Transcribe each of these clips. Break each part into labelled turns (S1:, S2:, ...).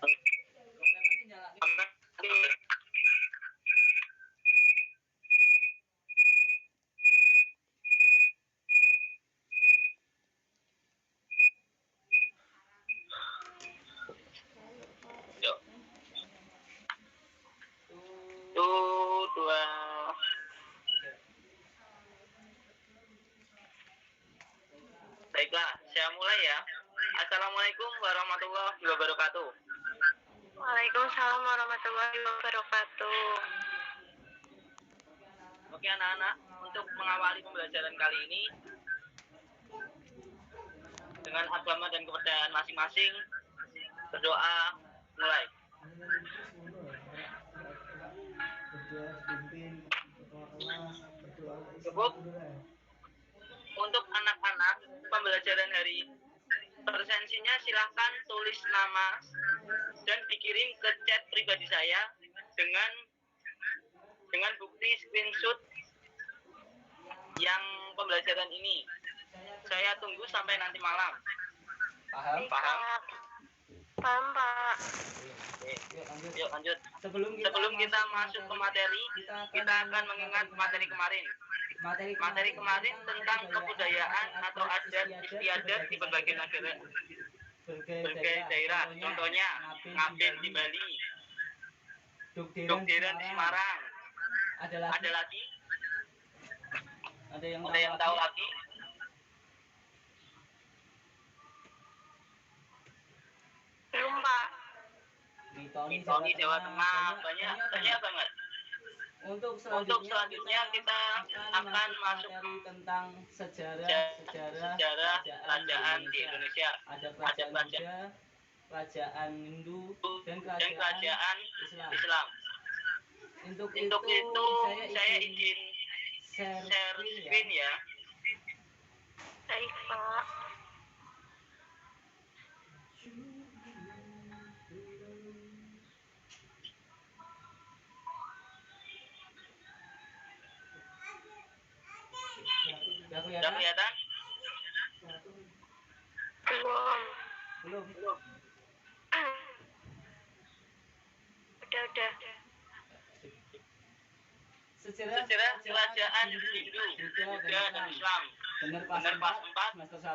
S1: Yuk. Tuh, dua. Baiklah, saya mulai ya. Assalamualaikum warahmatullahi wabarakatuh.
S2: Waalaikumsalam warahmatullahi wabarakatuh.
S1: Oke anak-anak, untuk mengawali pembelajaran kali ini dengan agama dan kepercayaan masing-masing, berdoa mulai. Cukup? Untuk anak-anak, pembelajaran hari presensinya silahkan tulis nama dan dikirim ke chat pribadi saya dengan bukti screenshot yang pembelajaran ini. Saya tunggu sampai nanti malam. Paham?
S2: Paham, Pak.
S1: Yuk lanjut. Sebelum kita masuk ke materi, kita akan mengingat materi kemarin. Materi kemarin tentang kebudayaan atau adat istiadat di berbagai negara, berbagai daerah. Contohnya Ngabin di Bali, Dugderan di Semarang. Ada lagi? Ada yang tahu lagi?
S2: Belum, Pak.
S1: Mitoni Jawa Tengah, banyak banget. Untuk selanjutnya kita akan masuk
S3: tentang sejarah
S1: kerajaan di Indonesia.
S3: Ada kerajaan Buddha, kerajaan Hindu, dan
S1: kerajaan Islam.
S3: Untuk
S1: itu saya izin share screen ya.
S2: Baik, Pak.
S1: Sudah kelihatan?
S3: Belum.
S2: Udah.
S3: Sejarah
S1: kerajaan Hindu, Buddha dan Islam. Benar pas 4 semester 1.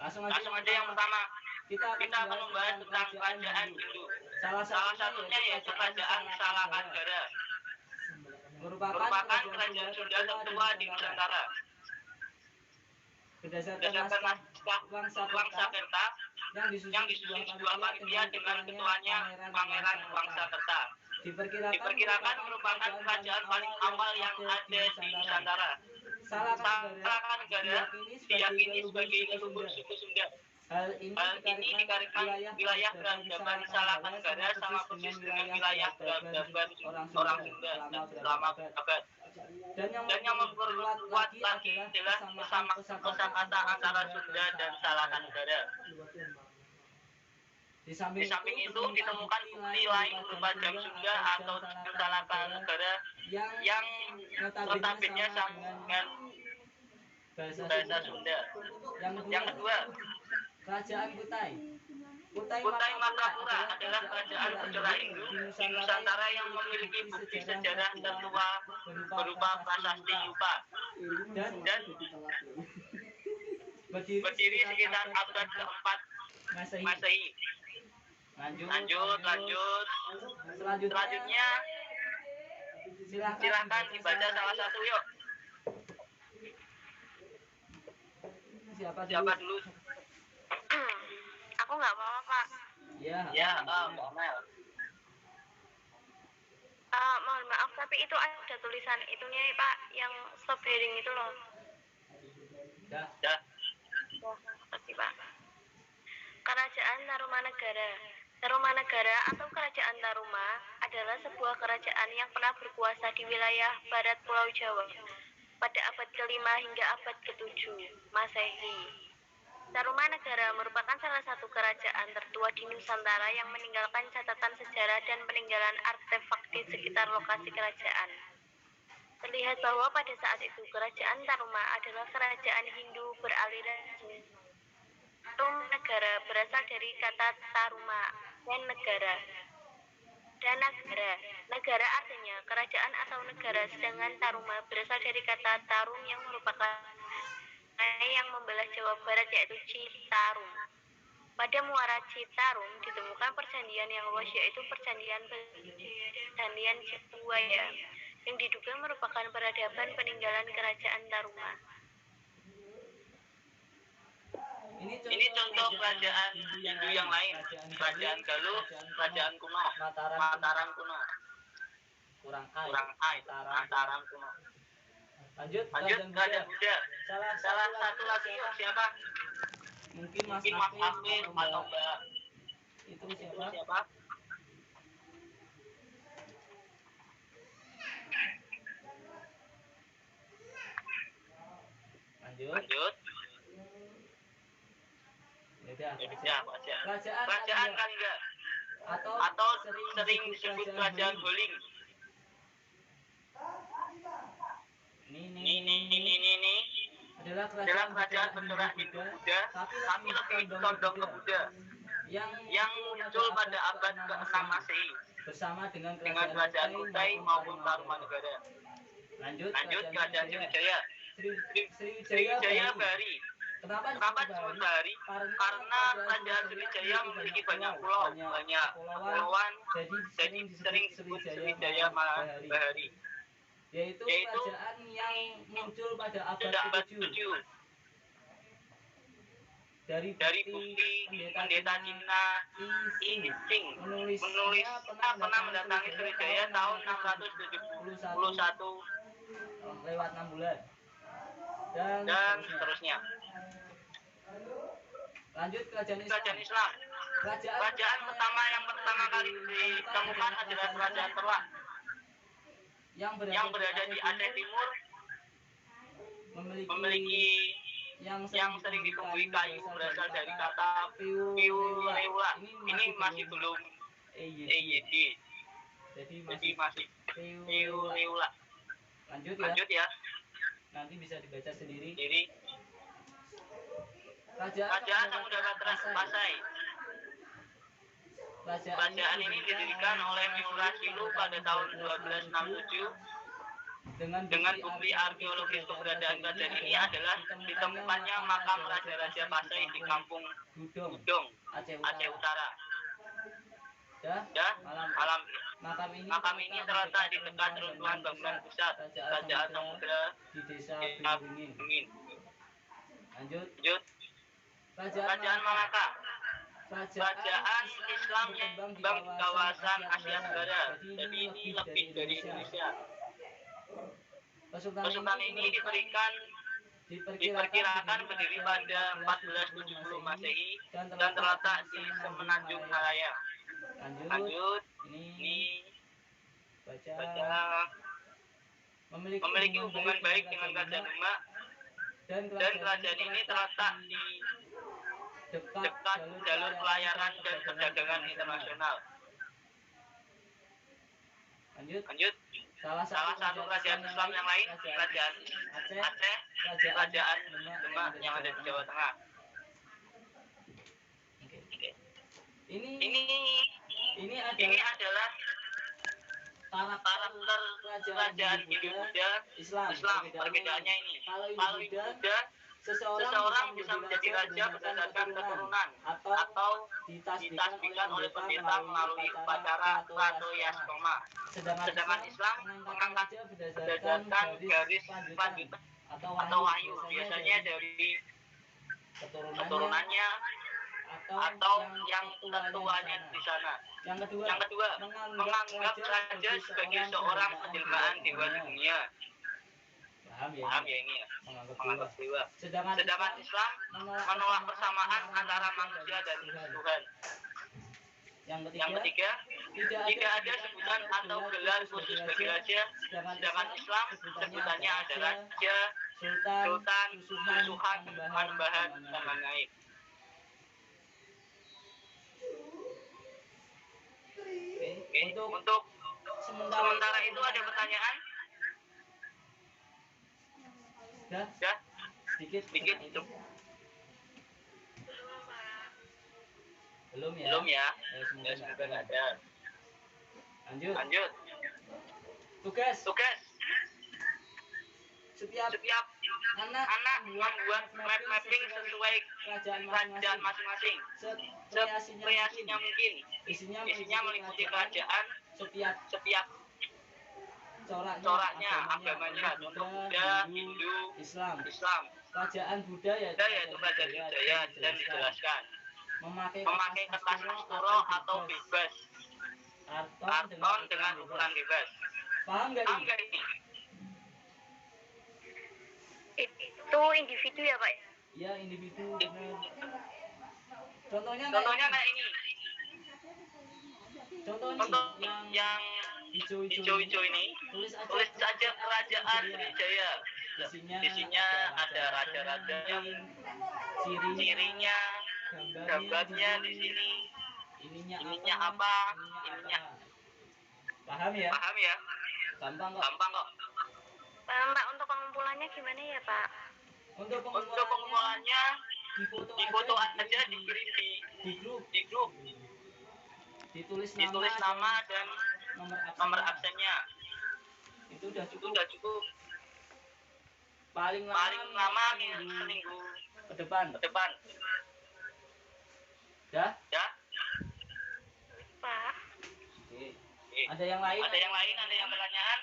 S1: Langsung aja yang pertama. Kita akan membahas tentang kerajaan Hindu. Salah satunya yaitu kerajaan Salakanggara. Merupakan kerajaan Sunda tertua di Nusantara. Berdasarkan naskah Wangsakerta yang disusun sebuah panitia dengan ketuanya Pangeran Wangsakerta. Diperkirakan merupakan kerajaan paling awal yang ada di Nusantara. Salakanggara diyakini sebagai leluhur suku Sunda. Hal ini dikarenakan wilayah peradaban Salakanggara sama persis dengan wilayah peradaban orang Sunda selama abad. Dan yang memperkuat lagi adalah kosakata antara Sunda dan Salakanggara. Di samping itu ditemukan bukti lain berupa jam Sunda atau jam Salakanggara yang notabene sama dengan bahasa Sunda. Yang kedua,
S3: kerajaan Kutai.
S1: Kutai Makapura adalah kerajaan bercorak Hindu di Nusantara yang memiliki bukti sejarah tertua berupa prasasti Yupa dan berdiri sekitar abad ke-4 Masehi. Lanjut. Selanjutnya silahkan dibaca salah satu yuk. Siapa dulu?
S2: Aku nggak apa-apa, Pak.
S1: Ya, Mbak Mel.
S2: Mohon maaf, tapi itu ada tulisan itunya nih, Pak, yang stop hearing itu loh.
S1: Dah.
S2: Makasih, Pak. Kerajaan Tarumanegara. Tarumanegara atau Kerajaan Taruma adalah sebuah kerajaan yang pernah berkuasa di wilayah barat Pulau Jawa pada abad ke-5 hingga abad ke-7 Masehi. Tarumanegara merupakan salah satu kerajaan tertua di Nusantara yang meninggalkan catatan sejarah dan peninggalan artefak di sekitar lokasi kerajaan. Terlihat bahwa pada saat itu kerajaan Taruma adalah kerajaan Hindu beraliran negara berasal dari kata taruma dan negara. Dan negara. Negara artinya kerajaan atau negara, sedangkan taruma berasal dari kata tarum yang merupakan yang membelah Jawa Barat yaitu Citarum. Pada muara Citarum ditemukan perjanjian yang luas yaitu perjanjian Cibuaya yang diduga merupakan peradaban peninggalan kerajaan Taruma.
S1: Ini contoh kerajaan Hindu yang lain. Kerajaan Galuh, kerajaan kuno, Mataram kuno.
S3: Kurang
S1: A, Mataram kuno.
S3: Lanjut,
S1: kerajaan Buddha. Salah satu lagi siapa?
S3: Mungkin Mas
S1: Afif atau Mbak.
S3: Itu siapa? Lanjut.
S1: Kerajaan Kalingga atau sering disebut kerajaan Holing. Ini adalah kerajaan bercorak Hindu Buddha, tapi lebih condong ke Buddha, yang muncul pada abad ke-6 Masehi
S3: bersama dengan
S1: kerajaan Kutai maupun Tarumanegara.
S3: Lanjut,
S1: kerajaan Sriwijaya. Sriwijaya Bahari. Kenapa disebut Bahari? Karena kerajaan Sriwijaya memiliki banyak pulau, banyak kepulauan, jadi sering disebut Sriwijaya Bahari.
S3: Yaitu kerajaan yang muncul pada abad ke-7 dari bukti pendeta Cina Yi Ching menulisnya pernah mendatangi Sriwijaya tahun 671 lewat 6 bulan dan seterusnya. Lanjut, kerajaan Islam. Kerajaan pertama yang pertama kali ditemukan adalah kerajaan Terlak yang berada di Aceh Timur, memiliki yang sering ditumbuhi kayu berasal dari kata Piuleula. Ini masih belum EYD, jadi masih Piuleula. Lanjut ya. Nanti bisa dibaca sendiri. Kerajaan Samudra Pasai. Kerajaan ini didirikan oleh Murathilu pada tahun 1267. Dengan bukti arkeologis keberadaan kerajaan ini adalah ditemukannya makam Raja-Raja Pasai di Kampung Gudong, Aceh Utara. Malam makam ini terletak di dekat runtuhan bangunan pusat Kerajaan Samudra di Desa Beringin. Lanjut. Kerajaan Malaka. Kerajaan Islam yang berkembang di kawasan Asia Tenggara. Jadi ini lebih dari Indonesia. Kesultanan ini diperkirakan berdiri pada 1470 Masehi dan terletak di Semenanjung Malaya. Lanjut. Ini baca memiliki hubungan baik dengan Kerajaan Demak dan kerajaan ini terletak di dekat jalur pelayaran dan perdagangan internasional. Lanjut. Salah satu kerajaan Islam yang lain, kerajaan Aceh, kerajaan Demak yang ada di Jawa Tengah. Ini adalah karakter kerajaan Hindu Buddha Islam. Perbedaannya ini. Kalau Hindu Buddha, seseorang bisa menjadi raja berdasarkan keturunan atau ditasbihkan oleh pendeta melalui upacara Rato Yastoma. Sedangkan Islam mengangkat berdasarkan garis lanjutan atau wahyu, biasanya dari keturunannya atau yang tetuanya di sana. Yang kedua, menganggap raja sebagai seorang penjelmaan dewa di dunia. Paham ya ini ya? Menganggap dewa. Sedangkan Islam menolak persamaan antara manusia dan Tuhan. Yang ketiga, tidak ada sebutan atau gelar khusus bagi raja. Sedangkan Islam sebutannya adalah raja, sultan, susuhan, panembahan, dan lain-lain. Untuk sementara itu ada pertanyaan? Sudah? Sedikit itu. Belum ya?
S1: Belum ya?
S3: Ya,
S1: Semoga nggak ada.
S3: Lanjut.
S1: Lanjut.
S3: Tugas. Setiap anak
S1: membuat map mapping sesuai kerajaan masing-masing. Sekreasinya mungkin. Isinya meliputi kerajaan, setiap coraknya, agamanya, contoh Buddha, Hindu, Islam.
S3: Kerajaan Buddha yaitu
S1: kerajaan Budaya dan dijelaskan. Memakai kertas asturo atau bebas. Karton dengan ukuran bebas.
S3: Paham nggak ini?
S2: Itu individu ya Pak?
S3: Iya, individu. Benar. Contohnya
S1: kayak ini.
S3: Contoh yang
S1: hijau-hijau ini. Tulis saja kerajaan Sriwijaya. Isinya ada raja-raja yang cirinya, gambarnya di sini. Ininya apa?
S3: Paham ya? Gampang kok.
S2: Pak, untuk pengumpulannya gimana ya Pak?
S3: Untuk
S1: pengumpulannya difoto aja, dikirim di grup. Ditulis nama dan nomor absennya. Itu udah cukup. Paling lama seminggu
S3: ke depan. Ya?
S2: Pak.
S3: Oke. Ada yang lain?
S1: Ada yang pertanyaan?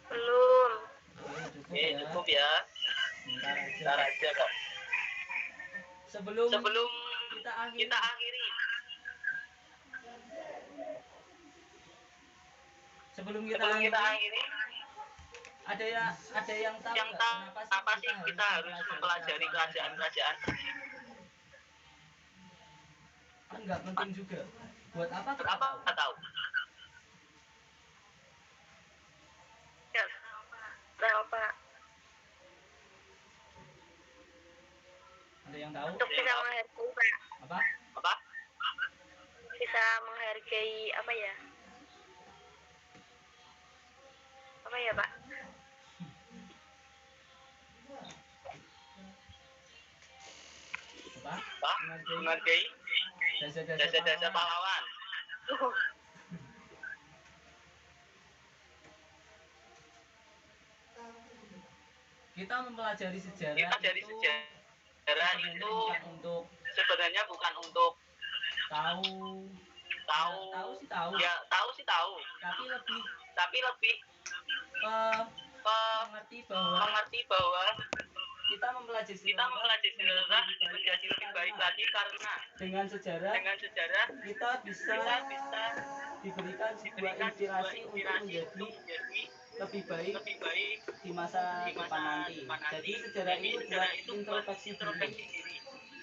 S2: Belum.
S1: Cukup ya. Bentar aja kok.
S3: Sebelum
S1: kita akhiri.
S3: Sebelum kita akhiri, ada yang tahu
S1: kenapa sih kita harus mempelajari kerajaan-kerajaan?
S3: Enggak penting juga. Buat apa?
S1: Kenapa nggak tahu?
S2: Ya, tahu Pak.
S3: Ada yang tahu?
S2: Untuk bisa menghargai Pak.
S1: Apa?
S2: Bisa menghargai apa ya? Apa ya Pak?
S3: Apa?
S1: Menghargai jasa-jasa pahlawan.
S3: Kita mempelajari sejarah.
S1: Itu sebenarnya bukan untuk
S3: tahu.
S1: Ya, tahu sih tahu. Tapi lebih mengerti bahwa
S3: kita mempelajari
S1: sejarah menjadi lebih baik lagi karena
S3: dengan sejarah kita bisa diberikan sebuah inspirasi untuk menjadi lebih baik di masa depan nanti. Jadi sejarah itu buat introspeksi diri.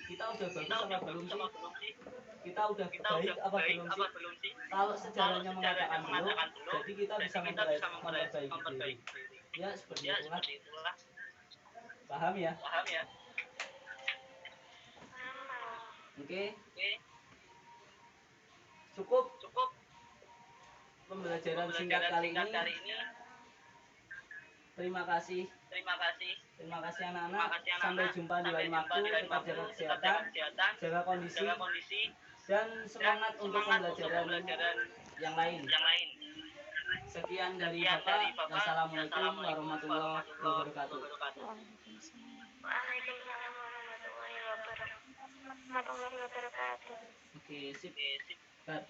S3: Kita udah bagus apa belum sih? Kita udah baik apa belum sih? Kalau sejarahnya mengatakan belum, jadi kita bisa memperbaiki diri. Ya seperti itulah. Paham ya? Oke. Cukup pembelajaran singkat kali ini. Terima kasih anak-anak. Sampai jumpa di lain waktu. Tetap jaga kesehatan, jaga kondisi, dan semangat untuk pembelajaran yang lain. Sekian dari Bapak. Wassalamualaikum warahmatullahi wabarakatuh.
S2: Waalaikumsalam warahmatullahi wabarakatuh.
S3: Oke, sip. Cut.